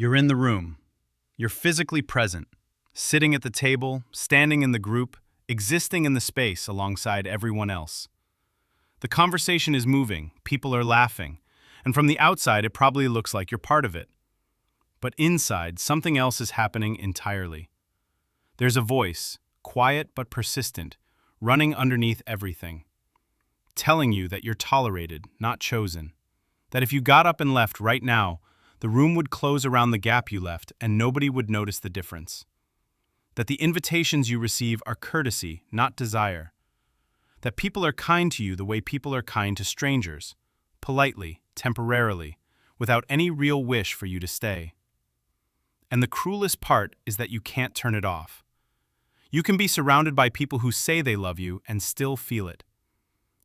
You're in the room. You're physically present, sitting at the table, standing in the group, existing in the space alongside everyone else. The conversation is moving, people are laughing, and from the outside it probably looks like you're part of it. But inside, something else is happening entirely. There's a voice, quiet but persistent, running underneath everything, telling you that you're tolerated, not chosen. That if you got up and left right now, the room would close around the gap you left and nobody would notice the difference. That the invitations you receive are courtesy, not desire. That people are kind to you the way people are kind to strangers, politely, temporarily, without any real wish for you to stay. And the cruelest part is that you can't turn it off. You can be surrounded by people who say they love you and still feel it.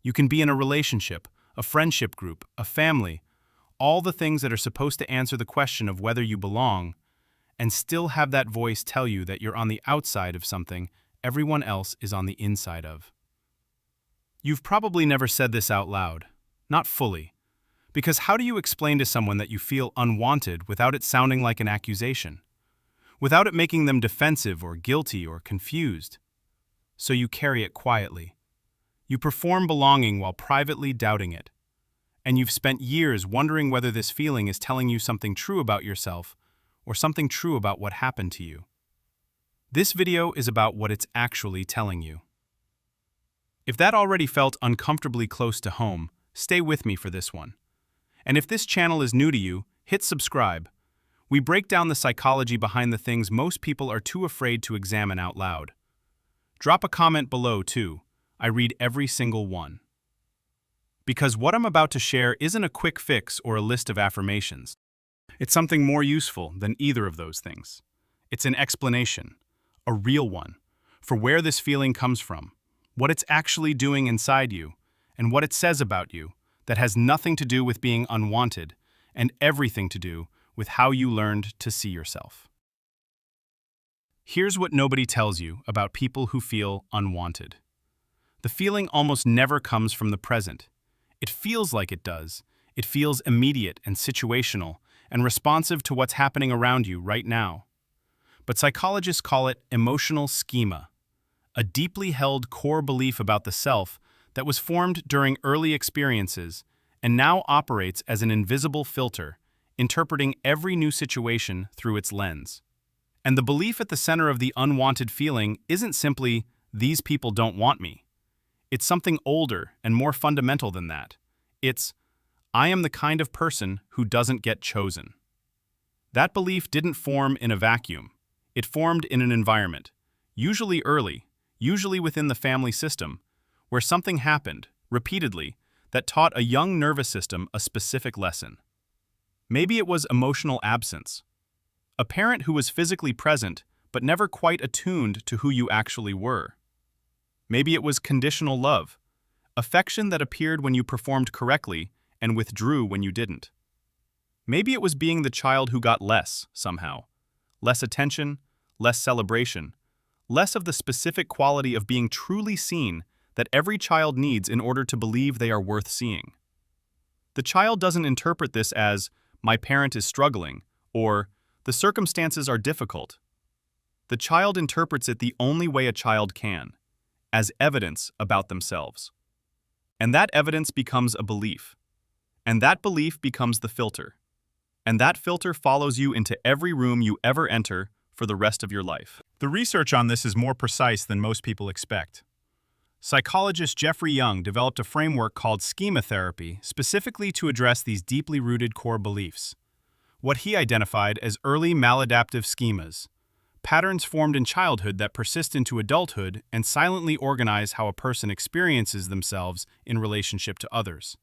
You can be in a relationship, a friendship group, a family, all the things that are supposed to answer the question of whether you belong, and still have that voice tell you that you're on the outside of something everyone else is on the inside of. You've probably never said this out loud, not fully, because how do you explain to someone that you feel unwanted without it sounding like an accusation? Without it making them defensive or guilty or confused? So you carry it quietly. You perform belonging while privately doubting it. And you've spent years wondering whether this feeling is telling you something true about yourself or something true about what happened to you. This video is about what it's actually telling you. If that already felt uncomfortably close to home, stay with me for this one. And if this channel is new to you, hit subscribe. We break down the psychology behind the things most people are too afraid to examine out loud. Drop a comment below, too. I read every single one. Because what I'm about to share isn't a quick fix or a list of affirmations. It's something more useful than either of those things. It's an explanation, a real one, for where this feeling comes from, what it's actually doing inside you, and what it says about you that has nothing to do with being unwanted and everything to do with how you learned to see yourself. Here's what nobody tells you about people who feel unwanted. The feeling almost never comes from the present. It feels like it does. It feels immediate and situational and responsive to what's happening around you right now. But psychologists call it emotional schema, a deeply held core belief about the self that was formed during early experiences and now operates as an invisible filter, interpreting every new situation through its lens. And the belief at the center of the unwanted feeling isn't simply, "these people don't want me." It's something older and more fundamental than that. It's, "I am the kind of person who doesn't get chosen." That belief didn't form in a vacuum. It formed in an environment, usually early, usually within the family system, where something happened, repeatedly, that taught a young nervous system a specific lesson. Maybe it was emotional absence. A parent who was physically present but never quite attuned to who you actually were. Maybe it was conditional love, affection that appeared when you performed correctly and withdrew when you didn't. Maybe it was being the child who got less, somehow. Less attention, less celebration, less of the specific quality of being truly seen that every child needs in order to believe they are worth seeing. The child doesn't interpret this as, "my parent is struggling," or "the circumstances are difficult." The child interprets it the only way a child can, as evidence about themselves. And that evidence becomes a belief. And that belief becomes the filter. And that filter follows you into every room you ever enter for the rest of your life. The research on this is more precise than most people expect. Psychologist Jeffrey Young developed a framework called schema therapy specifically to address these deeply rooted core beliefs. What he identified as early maladaptive schemas, patterns formed in childhood that persist into adulthood and silently organize how a person experiences themselves in relationship to others.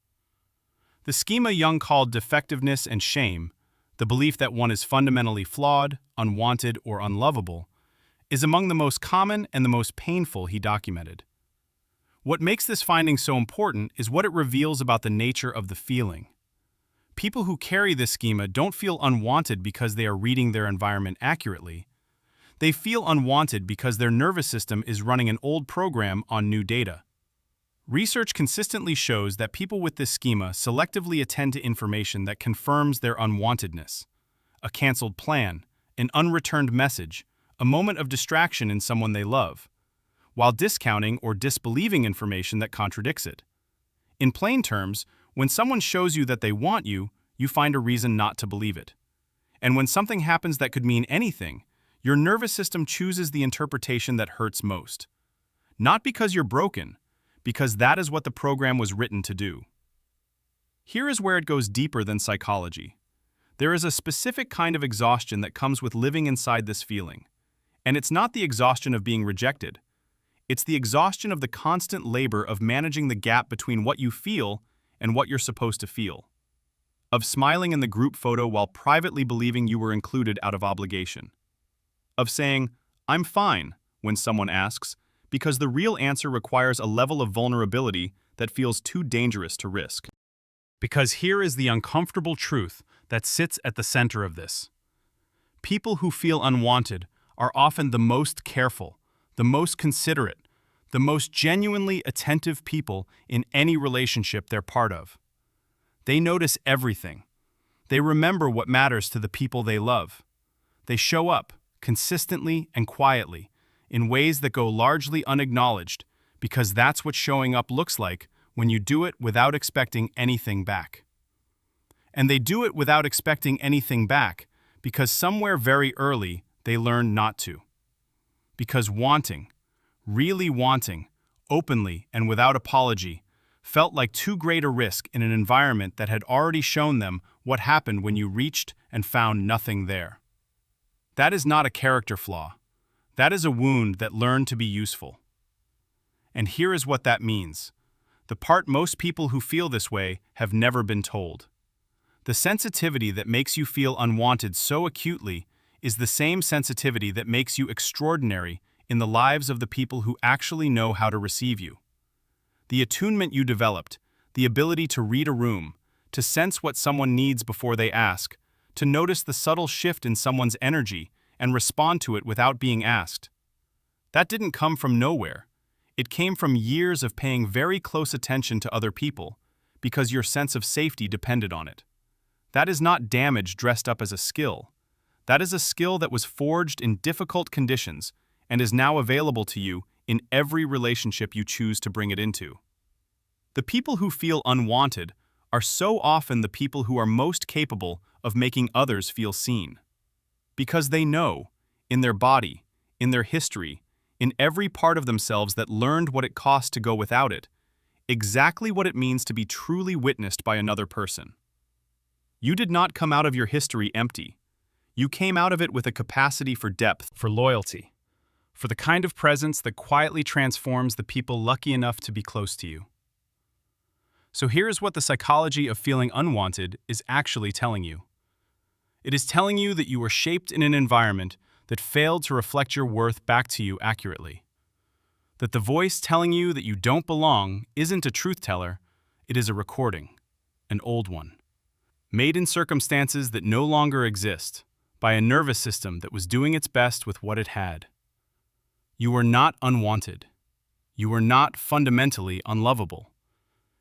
The schema Young called defectiveness and shame, the belief that one is fundamentally flawed, unwanted, or unlovable, is among the most common and the most painful he documented. What makes this finding so important is what it reveals about the nature of the feeling. People who carry this schema don't feel unwanted because they are reading their environment accurately. They feel unwanted because their nervous system is running an old program on new data. Research consistently shows that people with this schema selectively attend to information that confirms their unwantedness, a canceled plan, an unreturned message, a moment of distraction in someone they love, while discounting or disbelieving information that contradicts it. In plain terms, when someone shows you that they want you, you find a reason not to believe it. And when something happens that could mean anything, your nervous system chooses the interpretation that hurts most. Not because you're broken, because that is what the program was written to do. Here is where it goes deeper than psychology. There is a specific kind of exhaustion that comes with living inside this feeling. And it's not the exhaustion of being rejected. It's the exhaustion of the constant labor of managing the gap between what you feel and what you're supposed to feel. Of smiling in the group photo while privately believing you were included out of obligation. Of saying, "I'm fine," when someone asks, because the real answer requires a level of vulnerability that feels too dangerous to risk. Because here is the uncomfortable truth that sits at the center of this. People who feel unwanted are often the most careful, the most considerate, the most genuinely attentive people in any relationship they're part of. They notice everything. They remember what matters to the people they love. They show up, consistently and quietly, in ways that go largely unacknowledged, because that's what showing up looks like when you do it without expecting anything back. And they do it without expecting anything back because somewhere very early they learned not to. Because wanting, really wanting, openly and without apology, felt like too great a risk in an environment that had already shown them what happened when you reached and found nothing there. That is not a character flaw. That is a wound that learned to be useful. And here is what that means. The part most people who feel this way have never been told. The sensitivity that makes you feel unwanted so acutely is the same sensitivity that makes you extraordinary in the lives of the people who actually know how to receive you. The attunement you developed, the ability to read a room, to sense what someone needs before they ask, to notice the subtle shift in someone's energy and respond to it without being asked. That didn't come from nowhere. It came from years of paying very close attention to other people, because your sense of safety depended on it. That is not damage dressed up as a skill. That is a skill that was forged in difficult conditions and is now available to you in every relationship you choose to bring it into. The people who feel unwanted are so often the people who are most capable of making others feel seen. Because they know, in their body, in their history, in every part of themselves that learned what it cost to go without it, exactly what it means to be truly witnessed by another person. You did not come out of your history empty. You came out of it with a capacity for depth, for loyalty, for the kind of presence that quietly transforms the people lucky enough to be close to you. So here is what the psychology of feeling unwanted is actually telling you. It is telling you that you were shaped in an environment that failed to reflect your worth back to you accurately. That the voice telling you that you don't belong isn't a truth teller, it is a recording, an old one. Made in circumstances that no longer exist, by a nervous system that was doing its best with what it had. You were not unwanted. You were not fundamentally unlovable.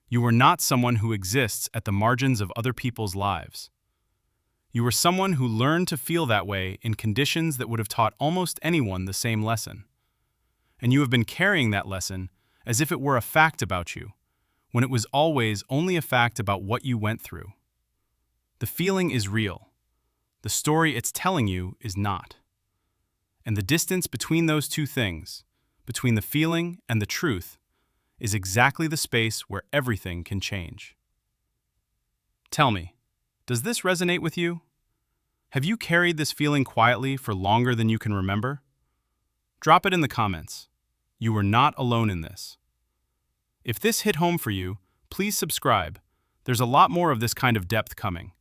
You were not someone who exists at the margins of other people's lives. You were someone who learned to feel that way in conditions that would have taught almost anyone the same lesson. And you have been carrying that lesson as if it were a fact about you, when it was always only a fact about what you went through. The feeling is real. The story it's telling you is not. And the distance between those two things, between the feeling and the truth, is exactly the space where everything can change. Tell me, does this resonate with you? Have you carried this feeling quietly for longer than you can remember? Drop it in the comments. You are not alone in this. If this hit home for you, please subscribe. There's a lot more of this kind of depth coming.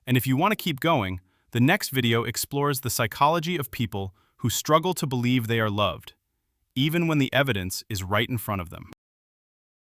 And if you want to keep going, the next video explores the psychology of people who struggle to believe they are loved, even when the evidence is right in front of them.